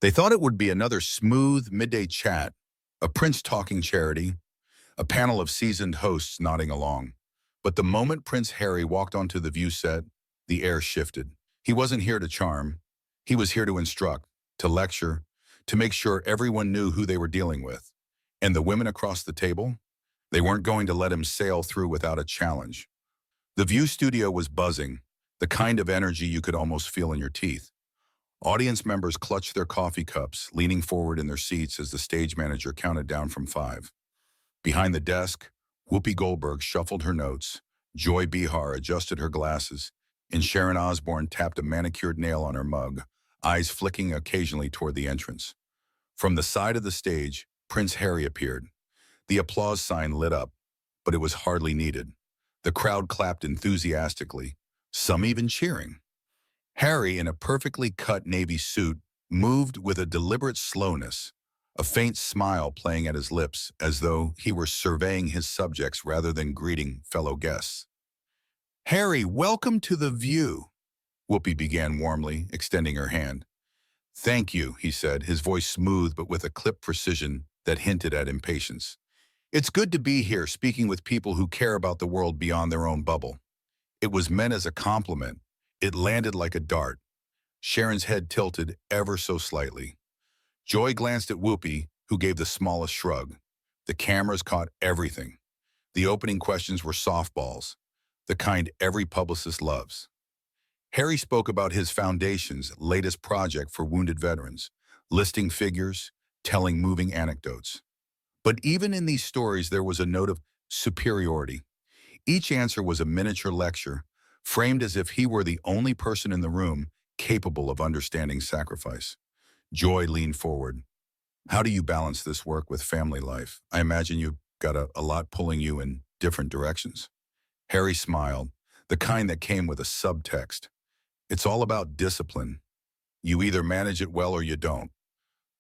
They thought it would be another smooth midday chat, a prince talking charity, a panel of seasoned hosts nodding along. But the moment Prince Harry walked onto the view set, the air shifted. He wasn't here to charm. He was here to instruct, to lecture, to make sure everyone knew who they were dealing with. And the women across the table? They weren't going to let him sail through without a challenge. The View studio was buzzing, the kind of energy you could almost feel in your teeth. Audience members clutched their coffee cups, leaning forward in their seats as the stage manager counted down from 5. Behind the desk, Whoopi Goldberg shuffled her notes, Joy Behar adjusted her glasses, and Sharon Osbourne tapped a manicured nail on her mug, eyes flicking occasionally toward the entrance. From the side of the stage, Prince Harry appeared. The applause sign lit up, but it was hardly needed. The crowd clapped enthusiastically, some even cheering. Harry, in a perfectly cut navy suit, moved with a deliberate slowness, a faint smile playing at his lips as though he were surveying his subjects rather than greeting fellow guests. "Harry, welcome to the View," Whoopi began warmly, extending her hand. "Thank you," he said, his voice smooth but with a clipped precision that hinted at impatience. "It's good to be here speaking with people who care about the world beyond their own bubble." It was meant as a compliment. It landed like a dart. Sharon's head tilted ever so slightly. Joy glanced at Whoopi, who gave the smallest shrug. The cameras caught everything. The opening questions were softballs, the kind every publicist loves. Harry spoke about his foundation's latest project for wounded veterans, listing figures, telling moving anecdotes. But even in these stories, there was a note of superiority. Each answer was a miniature lecture, framed as if he were the only person in the room capable of understanding sacrifice. Joy leaned forward. "How do you balance this work with family life? I imagine you've got a lot pulling you in different directions." Harry smiled, the kind that came with a subtext. "It's all about discipline. You either manage it well or you don't.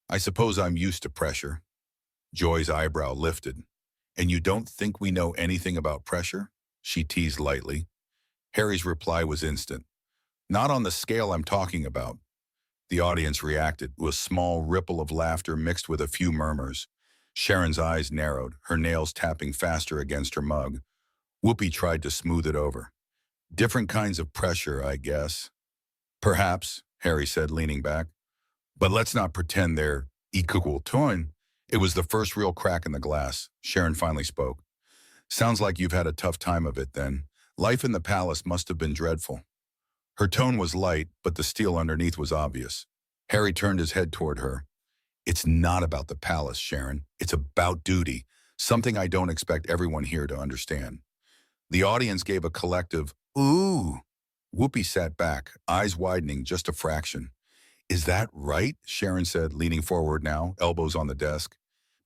I suppose I'm used to pressure." Joy's eyebrow lifted. "And you don't think we know anything about pressure?" she teased lightly. Harry's reply was instant. "Not on the scale I'm talking about." The audience reacted with a small ripple of laughter mixed with a few murmurs. Sharon's eyes narrowed, her nails tapping faster against her mug. Whoopi tried to smooth it over. "Different kinds of pressure, I guess." "Perhaps," Harry said, leaning back. "But let's not pretend they're equal to." It was the first real crack in the glass. Sharon finally spoke. "Sounds like you've had a tough time of it then. Life in the palace must have been dreadful." Her tone was light, but the steel underneath was obvious. Harry turned his head toward her. "It's not about the palace, Sharon. It's about duty, something I don't expect everyone here to understand." The audience gave a collective, "Ooh." Whoopi sat back, eyes widening just a fraction. "Is that right?" Sharon said, leaning forward now, elbows on the desk.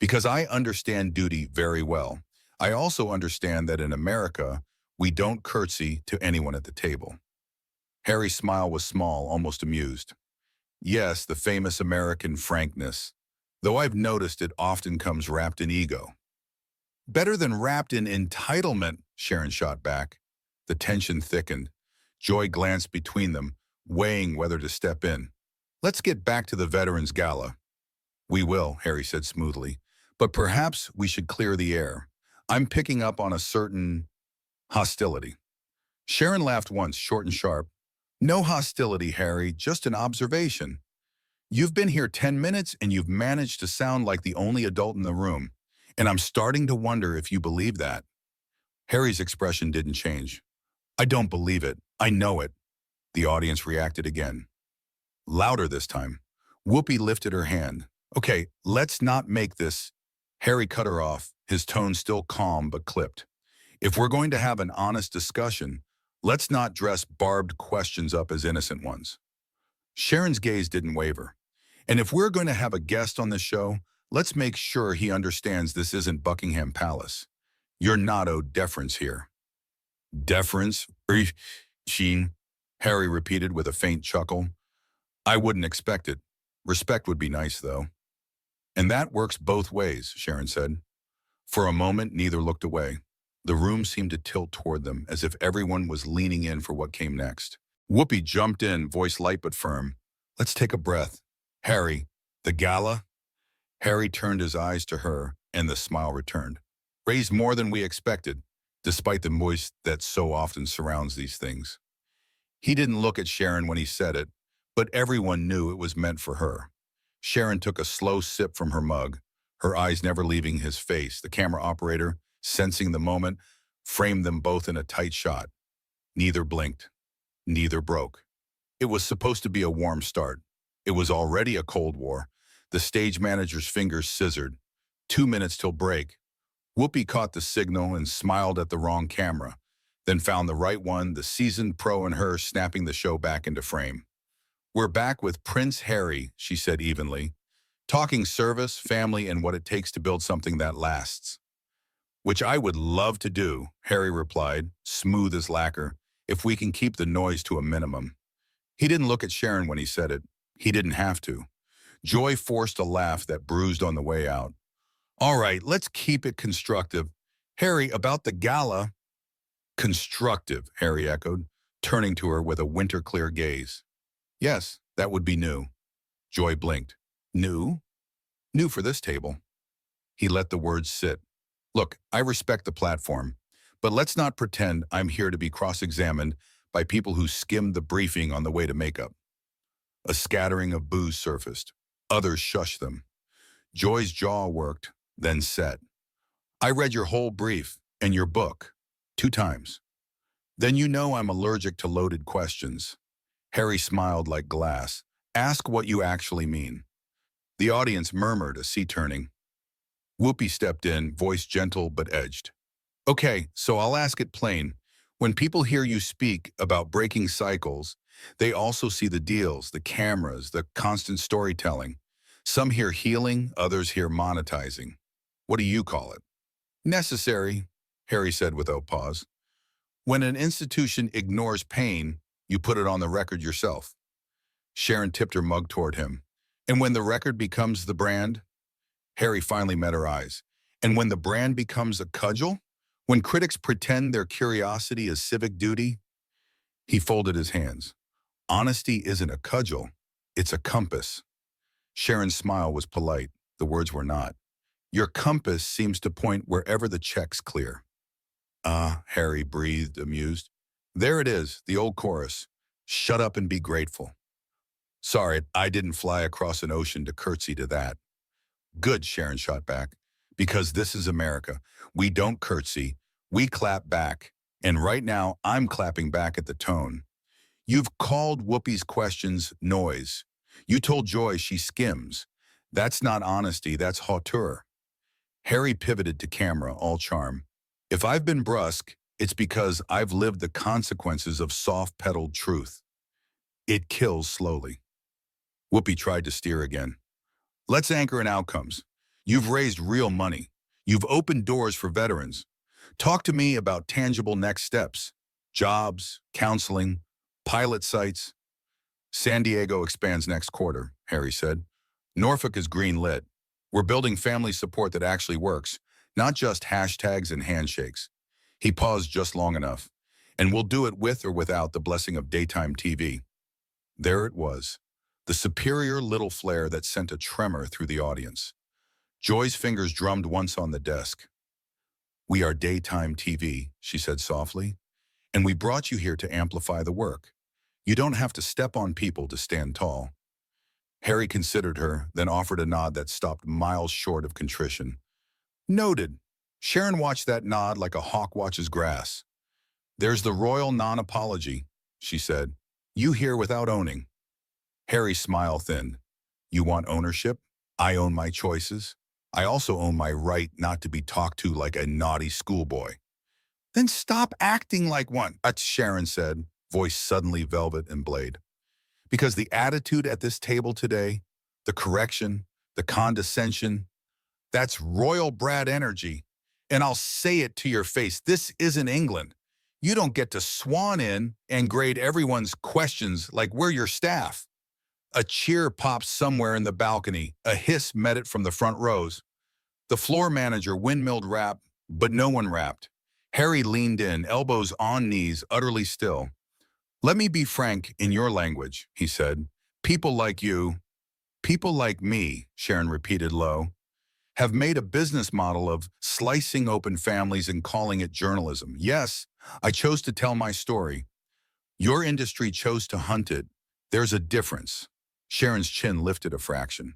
"Because I understand duty very well. I also understand that in America, we don't curtsy to anyone at the table." Harry's smile was small, almost amused. "Yes, the famous American frankness. Though I've noticed it often comes wrapped in ego." "Better than wrapped in entitlement," Sharon shot back. The tension thickened. Joy glanced between them, weighing whether to step in. "Let's get back to the Veterans Gala." "We will," Harry said smoothly. "But perhaps we should clear the air. I'm picking up on a certain hostility." Sharon laughed once, short and sharp. "No hostility, Harry, just an observation. You've been here 10 minutes and you've managed to sound like the only adult in the room. And I'm starting to wonder if you believe that." Harry's expression didn't change. "I don't believe it. I know it." The audience reacted again. Louder this time. Whoopi lifted her hand. "Okay, let's not make this." Harry cut her off, his tone still calm but clipped. "If we're going to have an honest discussion, let's not dress barbed questions up as innocent ones." Sharon's gaze didn't waver. "And if we're going to have a guest on this show, let's make sure he understands this isn't Buckingham Palace. You're not owed deference here." "Deference? Sheen," Harry repeated with a faint chuckle. "I wouldn't expect it. Respect would be nice, though." "And that works both ways," Sharon said. For a moment, neither looked away. The room seemed to tilt toward them, as if everyone was leaning in for what came next. Whoopi jumped in, voice light but firm. "Let's take a breath. Harry, The gala? Harry turned his eyes to her, and the smile returned. Raised more than we expected, despite the moist that so often surrounds these things. He didn't look at Sharon when he said it, but everyone knew it was meant for her. Sharon took a slow sip from her mug, her eyes never leaving his face. The camera operator, sensing the moment, framed them both in a tight shot. Neither blinked. Neither broke. It was supposed to be a warm start. It was already a Cold War. The stage manager's fingers scissored. 2 minutes till break. Whoopi caught the signal and smiled at the wrong camera, then found the right one, the seasoned pro in her snapping the show back into frame. We're back with Prince Harry, she said evenly, talking service, family, and what it takes to build something that lasts. Which I would love to do, Harry replied, smooth as lacquer, if we can keep the noise to a minimum. He didn't look at Sharon when he said it. He didn't have to. Joy forced a laugh that bruised on the way out. All right, let's keep it constructive. Harry, about the gala. Constructive, Harry echoed, turning to her with a winter-clear gaze. Yes, that would be new. Joy blinked. New? New for this table. He let the words sit. Look, I respect the platform, but let's not pretend I'm here to be cross-examined by people who skimmed the briefing on the way to makeup. A scattering of boos surfaced. Others shushed them. Joy's jaw worked, then set. I read your whole brief and your book 2 times. Then you know I'm allergic to loaded questions. Harry smiled like glass. Ask what you actually mean. The audience murmured, a sea turning. Whoopi stepped in, voice gentle but edged. Okay, so I'll ask it plain. When people hear you speak about breaking cycles, they also see the deals, the cameras, the constant storytelling. Some hear healing, others hear monetizing. What do you call it? Necessary, Harry said without pause. When an institution ignores pain, you put it on the record yourself. Sharon tipped her mug toward him. And when the record becomes the brand? Harry finally met her eyes. And when the brand becomes a cudgel? When critics pretend their curiosity is civic duty? He folded his hands. Honesty isn't a cudgel, it's a compass. Sharon's smile was polite. The words were not. Your compass seems to point wherever the check's clear. Ah, Harry breathed, amused. There it is, the old chorus. Shut up and be grateful. Sorry, I didn't fly across an ocean to curtsy to that. Good, Sharon shot back. Because this is America. We don't curtsy, we clap back. And right now, I'm clapping back at the tone. You've called Whoopi's questions noise. You told Joy she skims. That's not honesty, that's hauteur. Harry pivoted to camera, all charm. If I've been brusque, it's because I've lived the consequences of soft-pedaled truth. It kills slowly. Whoopi tried to steer again. Let's anchor in outcomes. You've raised real money. You've opened doors for veterans. Talk to me about tangible next steps. Jobs, counseling, pilot sites. San Diego expands next quarter, Harry said. Norfolk is green lit. We're building family support that actually works, not just hashtags and handshakes. He paused just long enough. And we'll do it with or without the blessing of daytime TV. There it was, the superior little flare that sent a tremor through the audience. Joy's fingers drummed once on the desk. We are daytime TV, she said softly, and we brought you here to amplify the work. You don't have to step on people to stand tall. Harry considered her, then offered a nod that stopped miles short of contrition. Noted. Sharon watched that nod like a hawk watches grass. There's the royal non-apology, she said. You hear without owning. Harry's smile thinned. You want ownership? I own my choices. I also own my right not to be talked to like a naughty schoolboy. Then stop acting like one, Sharon said, voice suddenly velvet and blade. Because the attitude at this table today, the correction, the condescension, that's royal brat energy. And I'll say it to your face, this isn't England. You don't get to swan in and grade everyone's questions like we're your staff. A cheer popped somewhere in the balcony. A hiss met it from the front rows. The floor manager windmilled rap, but no one rapped. Harry leaned in, elbows on knees, utterly still. Let me be frank in your language, he said. People like you, People like me, Sharon repeated low, have made a business model of slicing open families and calling it journalism. Yes, I chose to tell my story. Your industry chose to hunt it. There's a difference. Sharon's chin lifted a fraction.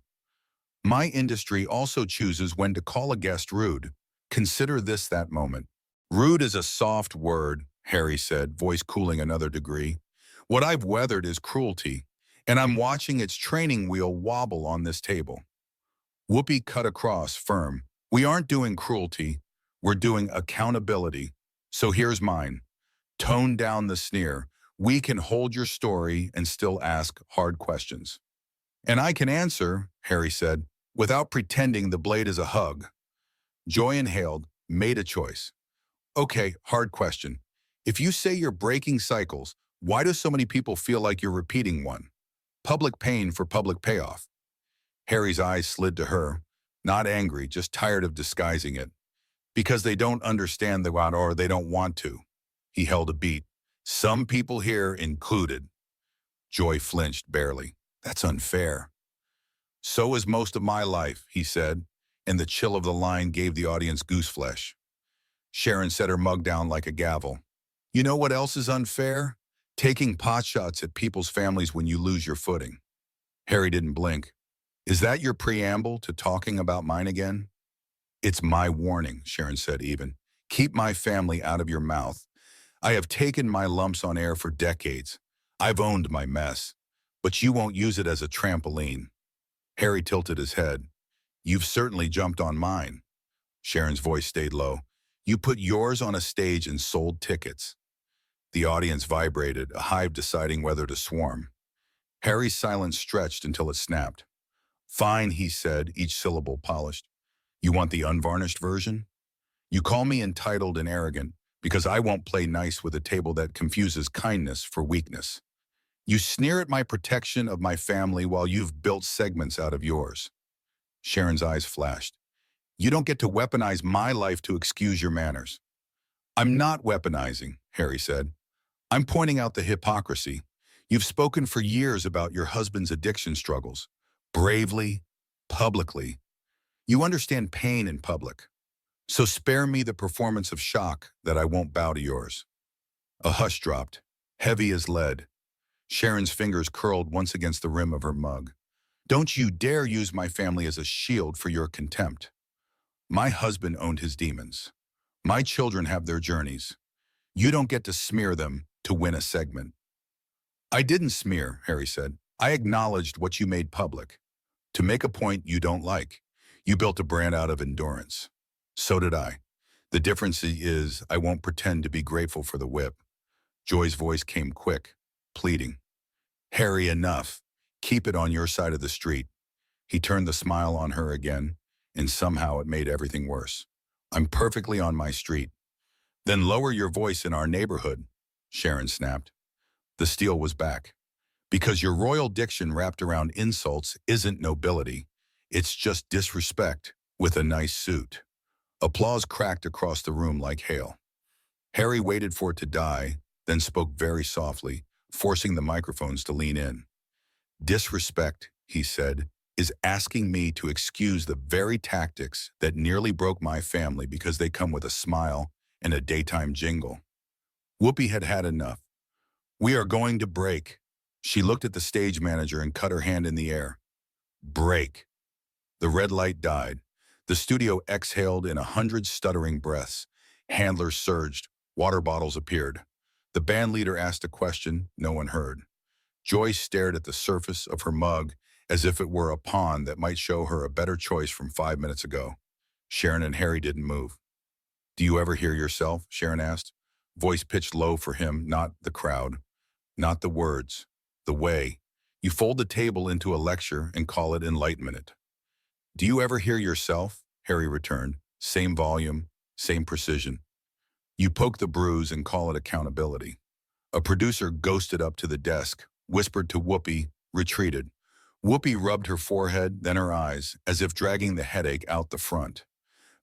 My industry also chooses when to call a guest rude. Consider this that moment. Rude is a soft word, Harry said, voice cooling another degree. What I've weathered is cruelty, and I'm watching its training wheel wobble on this table. Whoopi cut across, firm. We aren't doing cruelty, we're doing accountability. So here's mine. Tone down the sneer. We can hold your story and still ask hard questions. And I can answer, Harry said, without pretending the blade is a hug. Joy inhaled, made a choice. Okay, hard question. If you say you're breaking cycles, why do so many people feel like you're repeating one? Public pain for public payoff. Harry's eyes slid to her, not angry, just tired of disguising it. Because they don't understand the want or they don't want to. He held a beat. Some people here included. Joy flinched barely. That's unfair. So is most of my life, he said, and the chill of the line gave the audience gooseflesh. Sharon set her mug down like a gavel. You know what else is unfair? Taking potshots at people's families when you lose your footing. Harry didn't blink. Is that your preamble to talking about mine again? It's my warning, Sharon said even. Keep my family out of your mouth. I have taken my lumps on air for decades. I've owned my mess. But you won't use it as a trampoline. Harry tilted his head. You've certainly jumped on mine. Sharon's voice stayed low. You put yours on a stage and sold tickets. The audience vibrated, a hive deciding whether to swarm. Harry's silence stretched until it snapped. Fine, he said, each syllable polished. You want the unvarnished version? You call me entitled and arrogant because I won't play nice with a table that confuses kindness for weakness. You sneer at my protection of my family while you've built segments out of yours. Sharon's eyes flashed. You don't get to weaponize my life to excuse your manners. I'm not weaponizing, Harry said. I'm pointing out the hypocrisy. You've spoken for years about your husband's addiction struggles. Bravely, publicly. You understand pain in public. So spare me the performance of shock that I won't bow to yours. A hush dropped, heavy as lead. Sharon's fingers curled once against the rim of her mug. Don't you dare use my family as a shield for your contempt. My husband owned his demons. My children have their journeys. You don't get to smear them to win a segment. I didn't smear, Harry said. I acknowledged what you made public. To make a point you don't like. You built a brand out of endurance. So did I. The difference is I won't pretend to be grateful for the whip. Joy's voice came quick, pleading. Harry, enough. Keep it on your side of the street. He turned the smile on her again, and somehow it made everything worse. I'm perfectly on my street. Then lower your voice in our neighborhood, Sharon snapped. The steel was back. Because your royal diction wrapped around insults isn't nobility. It's just disrespect with a nice suit. Applause cracked across the room like hail. Harry waited for it to die, then spoke very softly, forcing the microphones to lean in. Disrespect, he said, is asking me to excuse the very tactics that nearly broke my family because they come with a smile and a daytime jingle. Whoopi had had enough. We are going to break. She looked at the stage manager and cut her hand in the air. Break. The red light died. The studio exhaled in 100 stuttering breaths. Handlers surged. Water bottles appeared. The band leader asked a question no one heard. Joy stared at the surface of her mug as if it were a pawn that might show her a better choice from 5 minutes ago. Sharon and Harry didn't move. Do you ever hear yourself? Sharon asked. Voice pitched low for him, not the crowd. Not the words. The way. You fold the table into a lecture and call it enlightenment. Do you ever hear yourself? Harry returned. Same volume, same precision. You poke the bruise and call it accountability. A producer ghosted up to the desk, whispered to Whoopi, retreated. Whoopi rubbed her forehead, then her eyes, as if dragging the headache out the front.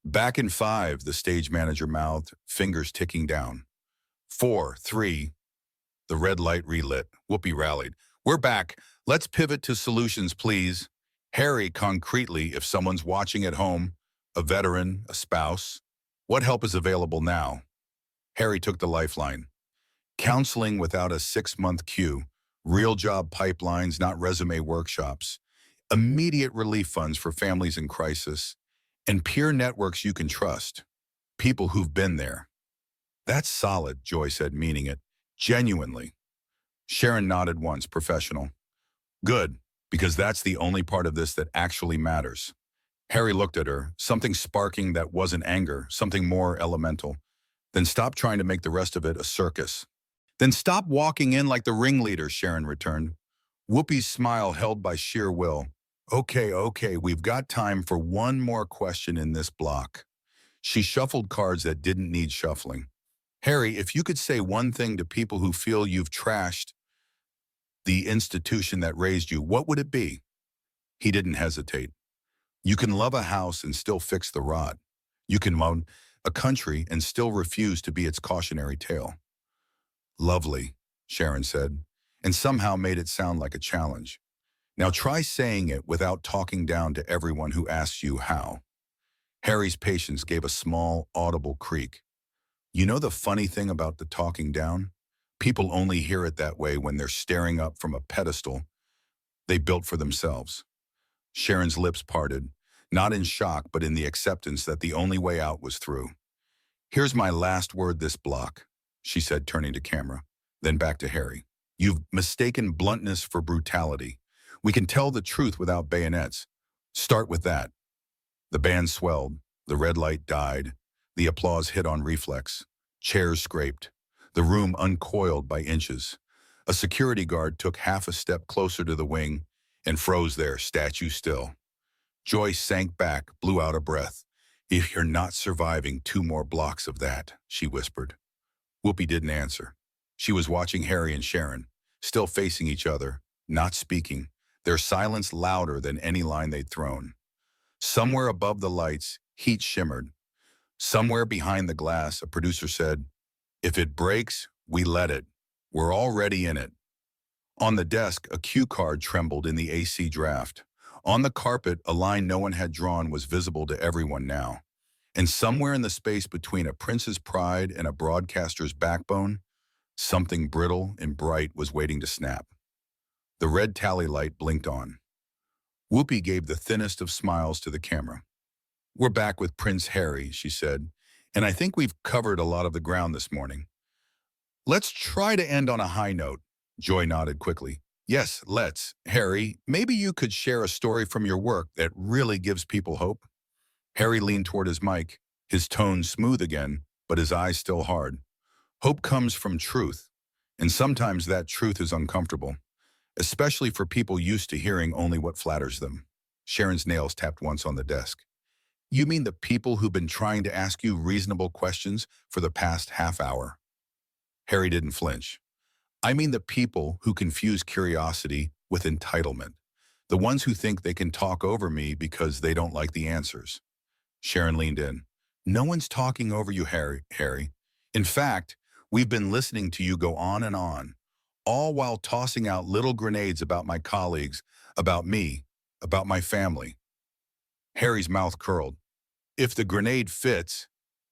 Back in 5, the stage manager mouthed, fingers ticking down. 4, 3. The red light relit. Whoopi rallied. We're back. Let's pivot to solutions, please. Harry, concretely, if someone's watching at home, a veteran, a spouse, what help is available now? Harry took the lifeline. Counseling without a 6-month queue, real job pipelines, not resume workshops, immediate relief funds for families in crisis, and peer networks you can trust, people who've been there. That's solid, Joy said, meaning it. Genuinely. Sharon nodded once, professional. Good, because that's the only part of this that actually matters. Harry looked at her, something sparking that wasn't anger, something more elemental. Then stop trying to make the rest of it a circus. Then stop walking in like the ringleader, Sharon returned. Whoopi's smile held by sheer will. Okay, we've got time for one more question in this block. She shuffled cards that didn't need shuffling. Harry, if you could say one thing to people who feel you've trashed the institution that raised you, what would it be? He didn't hesitate. You can love a house and still fix the rot. You can love a country and still refuse to be its cautionary tale. Lovely, Sharon said, and somehow made it sound like a challenge. Now try saying it without talking down to everyone who asks you how. Harry's patience gave a small, audible creak. You know the funny thing about the talking down? People only hear it that way when they're staring up from a pedestal they built for themselves. Sharon's lips parted, not in shock but in the acceptance that the only way out was through. Here's my last word this block, she said, turning to camera, then back to Harry. You've mistaken bluntness for brutality. We can tell the truth without bayonets. Start with that. The band swelled, the red light died, the applause hit on reflex. Chairs scraped, the room uncoiled by inches. A security guard took half a step closer to the wing and froze there, statue still. Joyce sank back, blew out a breath. If you're not surviving 2 more blocks of that, she whispered. Whoopi didn't answer. She was watching Harry and Sharon, still facing each other, not speaking, their silence louder than any line they'd thrown. Somewhere above the lights, heat shimmered. Somewhere behind the glass, a producer said, if it breaks, we let it. We're already in it. On the desk, a cue card trembled in the AC draft. On the carpet, a line no one had drawn was visible to everyone now. And somewhere in the space between a prince's pride and a broadcaster's backbone, something brittle and bright was waiting to snap. The red tally light blinked on. Whoopi gave the thinnest of smiles to the camera. We're back with Prince Harry, she said, and I think we've covered a lot of the ground this morning. Let's try to end on a high note. Joy nodded quickly. Yes, let's. Harry, maybe you could share a story from your work that really gives people hope. Harry leaned toward his mic, his tone smooth again, but his eyes still hard. Hope comes from truth, and sometimes that truth is uncomfortable, especially for people used to hearing only what flatters them. Sharon's nails tapped once on the desk. You mean the people who've been trying to ask you reasonable questions for the past half hour? Harry didn't flinch. I mean the people who confuse curiosity with entitlement, the ones who think they can talk over me because they don't like the answers. Sharon leaned in. No one's talking over you, Harry. In fact, we've been listening to you go on and on, all while tossing out little grenades about my colleagues, about me, about my family. Harry's mouth curled. If the grenade fits,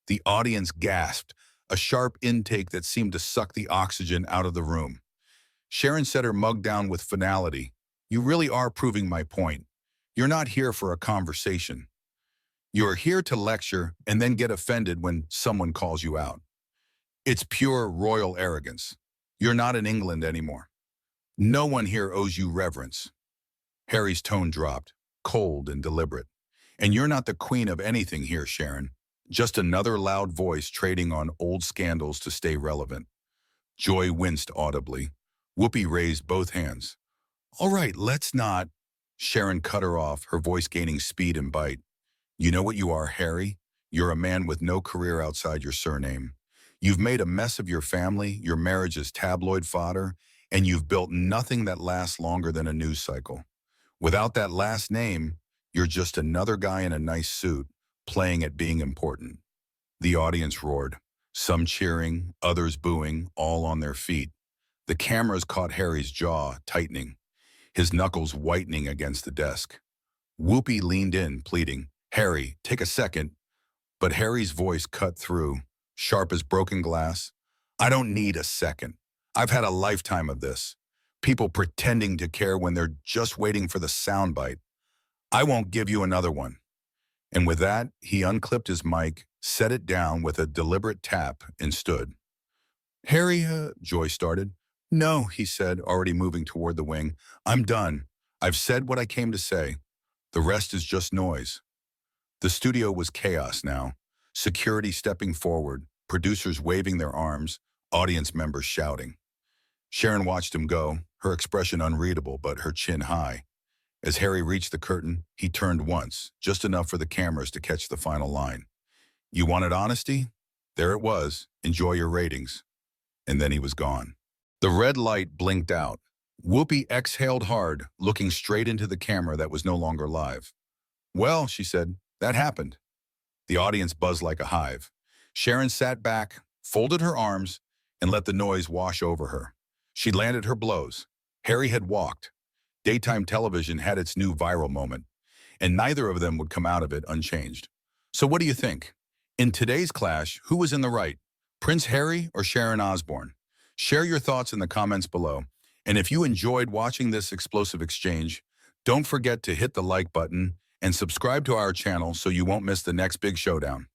the audience gasped, a sharp intake that seemed to suck the oxygen out of the room. Sharon set her mug down with finality. You really are proving my point. You're not here for a conversation. You're here to lecture and then get offended when someone calls you out. It's pure royal arrogance. You're not in England anymore. No one here owes you reverence. Harry's tone dropped, cold and deliberate. And you're not the queen of anything here, Sharon. Just another loud voice trading on old scandals to stay relevant. Joy winced audibly. Whoopi raised both hands. All right, let's not. Sharon cut her off, her voice gaining speed and bite. You know what you are, Harry? You're a man with no career outside your surname. You've made a mess of your family, your marriage is tabloid fodder, and you've built nothing that lasts longer than a news cycle. Without that last name, you're just another guy in a nice suit, playing at being important. The audience roared, some cheering, others booing, all on their feet. The cameras caught Harry's jaw tightening, his knuckles whitening against the desk. Whoopi leaned in, pleading, "Harry, take a second." But Harry's voice cut through, sharp as broken glass. "I don't need a second. I've had a lifetime of this. People pretending to care when they're just waiting for the soundbite. I won't give you another one." And with that, he unclipped his mic, set it down with a deliberate tap, and stood. "Harry, Joy started. "No," he said, already moving toward the wing. "I'm done. I've said what I came to say. The rest is just noise." The studio was chaos now. Security stepping forward, producers waving their arms, audience members shouting. Sharon watched him go, her expression unreadable but her chin high. As Harry reached the curtain, he turned once, just enough for the cameras to catch the final line. "You wanted honesty? There it was. Enjoy your ratings." And then he was gone. The red light blinked out. Whoopi exhaled hard, looking straight into the camera that was no longer live. "Well," she said, "that happened." The audience buzzed like a hive. Sharon sat back, folded her arms, and let the noise wash over her. She landed her blows. Harry had walked. Daytime television had its new viral moment, and neither of them would come out of it unchanged. So what do you think? In today's clash, who was in the right? Prince Harry or Sharon Osbourne? Share your thoughts in the comments below. And if you enjoyed watching this explosive exchange, don't forget to hit the like button and subscribe to our channel so you won't miss the next big showdown.